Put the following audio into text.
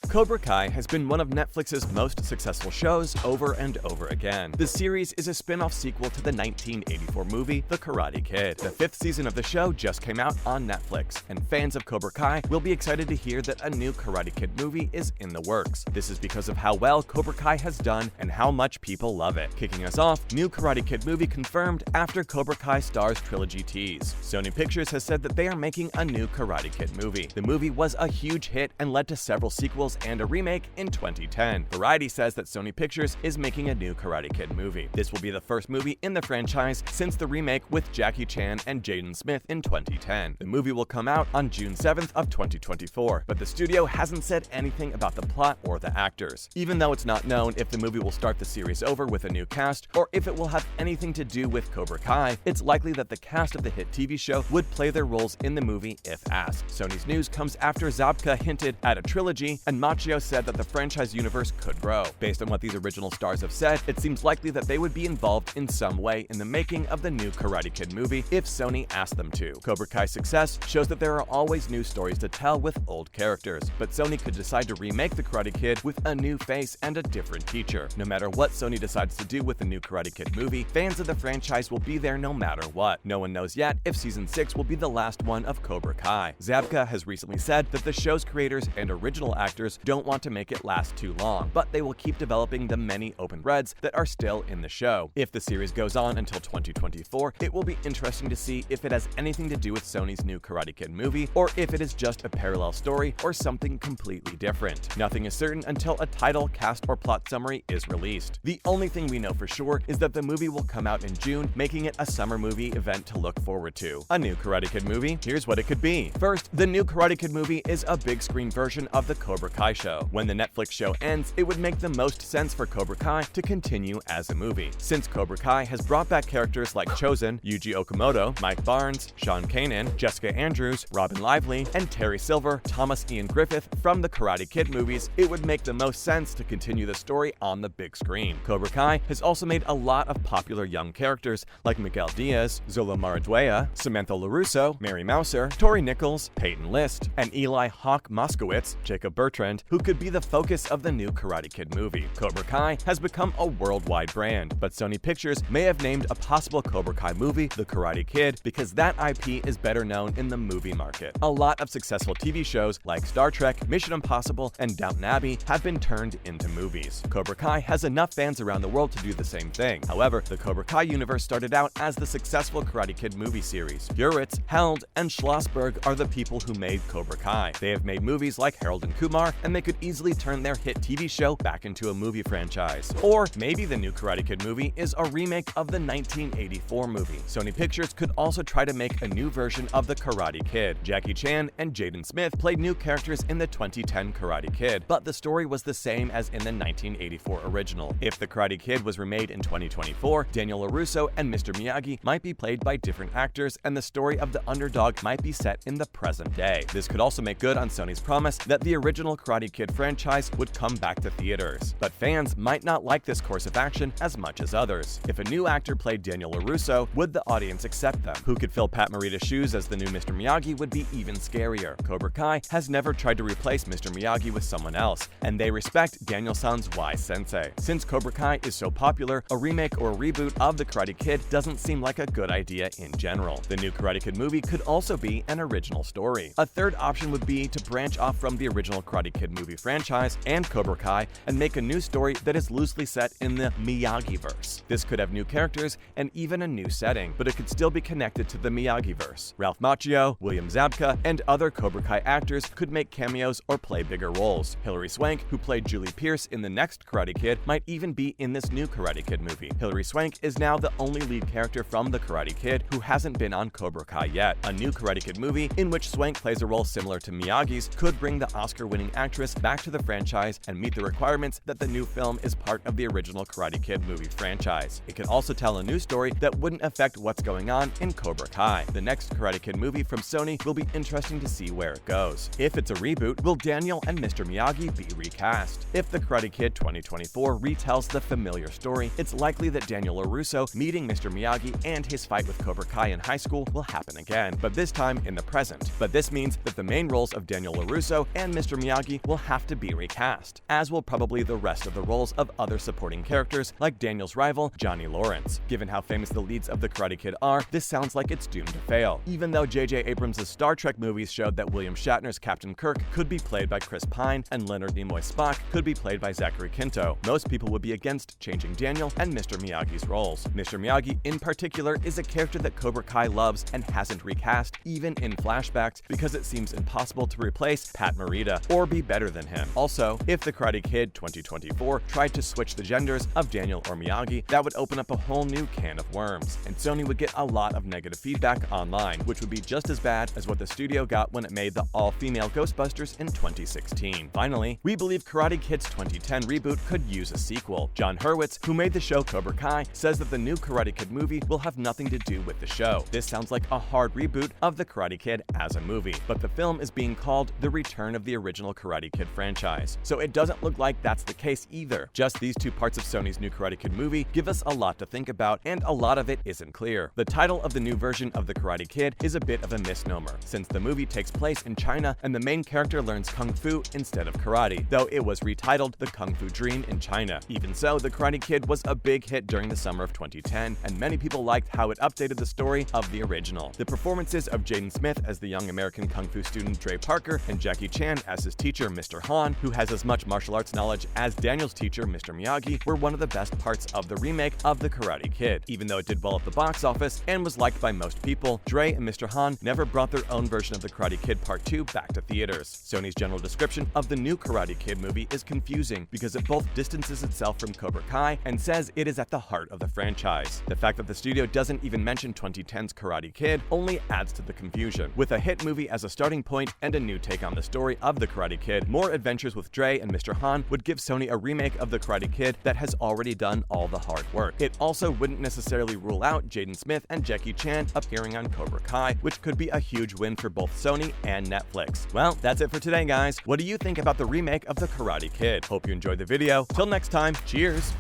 Cobra Kai has been one of Netflix's most successful shows over and over again. The series is a spin-off sequel to the 1984 movie The Karate Kid. The 5th season of the show just came out on Netflix, and fans of Cobra Kai will be excited to hear that a new Karate Kid movie is in the works. This is because of how well Cobra Kai has done and how much people love it. Kicking us off, new Karate Kid movie confirmed after Cobra Kai stars trilogy tease. Sony Pictures has said that they are making a new Karate Kid movie. The movie was a huge hit and led to several sequels and a remake in 2010. Variety says that Sony Pictures is making a new Karate Kid movie. This will be the first movie in the franchise since the remake with Jackie Chan and Jaden Smith in 2010. The movie will come out on June 7th of 2024, but the studio hasn't said anything about the plot or the actors. Even though it's not known if the movie will start the series over with a new cast or if it will have anything to do with Cobra Kai, it's likely that the cast of the hit TV show would play their roles in the movie if asked. Sony's news comes after Zabka hinted at a trilogy and Machio said that the franchise universe could grow. Based on what these original stars have said, it seems likely that they would be involved in some way in the making of the new Karate Kid movie if Sony asked them to. Cobra Kai's success shows that there are always new stories to tell with old characters, but Sony could decide to remake the Karate Kid with a new face and a different teacher. No matter what Sony decides to do with the new Karate Kid movie, fans of the franchise will be there no matter what. No one knows yet if Season 6 will be the last one of Cobra Kai. Zabka has recently said that the show's creators and original actors don't want to make it last too long, but they will keep developing the many open threads that are still in the show. If the series goes on until 2024, it will be interesting to see if it has anything to do with Sony's new Karate Kid movie, or if it is just a parallel story or something completely different. Nothing is certain until a title, cast, or plot summary is released. The only thing we know for sure is that the movie will come out in June, making it a summer movie event to look forward to. A new Karate Kid movie? Here's what it could be. First, the new Karate Kid movie is a big screen version of the Cobra Kai show. When the Netflix show ends, it would make the most sense for Cobra Kai to continue as a movie. Since Cobra Kai has brought back characters like Chozen, Yuji Okamoto, Mike Barnes, Sean Kanan, Jessica Andrews, Robin Lively, and Terry Silver, Thomas Ian Griffith from the Karate Kid movies, it would make the most sense to continue the story on the big screen. Cobra Kai has also made a lot of popular young characters like Miguel Diaz, Zola Maraduea, Samantha LaRusso, Mary Mouser, Tori Nichols, Peyton List, and Eli Hawk Moskowitz, Jacob Bertrand, who could be the focus of the new Karate Kid movie. Cobra Kai has become a worldwide brand, but Sony Pictures may have named a possible Cobra Kai movie The Karate Kid because that IP is better known in the movie market. A lot of successful TV shows like Star Trek, Mission Impossible, and Downton Abbey have been turned into movies. Cobra Kai has enough fans around the world to do the same thing. However, the Cobra Kai universe started out as the successful Karate Kid movie series. Buritz, Held, and Schlossberg are the people who made Cobra Kai. They have made movies like Harold and Kumar, and they could easily turn their hit TV show back into a movie franchise. Or maybe the new Karate Kid movie is a remake of the 1984 movie. Sony Pictures could also try to make a new version of the Karate Kid. Jackie Chan and Jaden Smith played new characters in the 2010 Karate Kid, but the story was the same as in the 1984 original. If the Karate Kid was remade in 2024, Daniel LaRusso and Mr. Miyagi might be played by different actors, and the story of the underdog might be set in the present day. This could also make good on Sony's promise that the original Karate Kid franchise would come back to theaters. But fans might not like this course of action as much as others. If a new actor played Daniel LaRusso, would the audience accept them? Who could fill Pat Morita's shoes as the new Mr. Miyagi would be even scarier. Cobra Kai has never tried to replace Mr. Miyagi with someone else, and they respect Daniel-san's wise sensei. Since Cobra Kai is so popular, a remake or a reboot of The Karate Kid doesn't seem like a good idea in general. The new Karate Kid movie could also be an original story. A third option would be to branch off from the original Karate Kid movie franchise and Cobra Kai and make a new story that is loosely set in the Miyagi-verse. This could have new characters and even a new setting, but it could still be connected to the Miyagi-verse. Ralph Macchio, William Zabka, and other Cobra Kai actors could make cameos or play bigger roles. Hilary Swank, who played Julie Pierce in the next Karate Kid, might even be in this new Karate Kid movie. Hilary Swank is now the only lead character from the Karate Kid who hasn't been on Cobra Kai yet. A new Karate Kid movie in which Swank plays a role similar to Miyagi's could bring the Oscar-winning actress back to the franchise and meet the requirements that the new film is part of the original Karate Kid movie franchise. It could also tell a new story that wouldn't affect what's going on in Cobra Kai. The next Karate Kid movie from Sony will be interesting to see where it goes. If it's a reboot, will Daniel and Mr. Miyagi be recast? If The Karate Kid 2024 retells the familiar story, it's likely that Daniel LaRusso meeting Mr. Miyagi and his fight with Cobra Kai in high school will happen again, but this time in the present. But this means that the main roles of Daniel LaRusso and Mr. Miyagi Miyagi will have to be recast, as will probably the rest of the roles of other supporting characters like Daniel's rival, Johnny Lawrence. Given how famous the leads of The Karate Kid are, this sounds like it's doomed to fail. Even though J.J. Abrams' Star Trek movies showed that William Shatner's Captain Kirk could be played by Chris Pine and Leonard Nimoy's Spock could be played by Zachary Quinto, most people would be against changing Daniel and Mr. Miyagi's roles. Mr. Miyagi, in particular, is a character that Cobra Kai loves and hasn't recast, even in flashbacks, because it seems impossible to replace Pat Morita or be better than him. Also, if The Karate Kid 2024 tried to switch the genders of Daniel or Miyagi, that would open up a whole new can of worms, and Sony would get a lot of negative feedback online, which would be just as bad as what the studio got when it made the all-female Ghostbusters in 2016. Finally, we believe Karate Kid's 2010 reboot could use a sequel. John Hurwitz, who made the show Cobra Kai, says that the new Karate Kid movie will have nothing to do with the show. This sounds like a hard reboot of The Karate Kid as a movie, but the film is being called The Return of the Original Karate Kid franchise, so it doesn't look like that's the case either. Just these two parts of Sony's new Karate Kid movie give us a lot to think about, and a lot of it isn't clear. The title of the new version of The Karate Kid is a bit of a misnomer, since the movie takes place in China and the main character learns Kung Fu instead of karate, though it was retitled The Kung Fu Dream in China. Even so, The Karate Kid was a big hit during the summer of 2010, and many people liked how it updated the story of the original. The performances of Jaden Smith as the young American Kung Fu student Dre Parker and Jackie Chan as his teacher Mr. Han, who has as much martial arts knowledge as Daniel's teacher Mr. Miyagi, were one of the best parts of the remake of The Karate Kid. Even though it did well at the box office and was liked by most people, Dre and Mr. Han never brought their own version of The Karate Kid Part 2 back to theaters. Sony's general description of the new Karate Kid movie is confusing because it both distances itself from Cobra Kai and says it is at the heart of the franchise. The fact that the studio doesn't even mention 2010's Karate Kid only adds to the confusion. With a hit movie as a starting point and a new take on the story of The Karate Kid, more adventures with Dre and Mr. Han would give Sony a remake of The Karate Kid that has already done all the hard work. It also wouldn't necessarily rule out Jaden Smith and Jackie Chan appearing on Cobra Kai, which could be a huge win for both Sony and Netflix. Well, that's it for today, guys. What do you think about the remake of The Karate Kid? Hope you enjoyed the video. Till next time, cheers!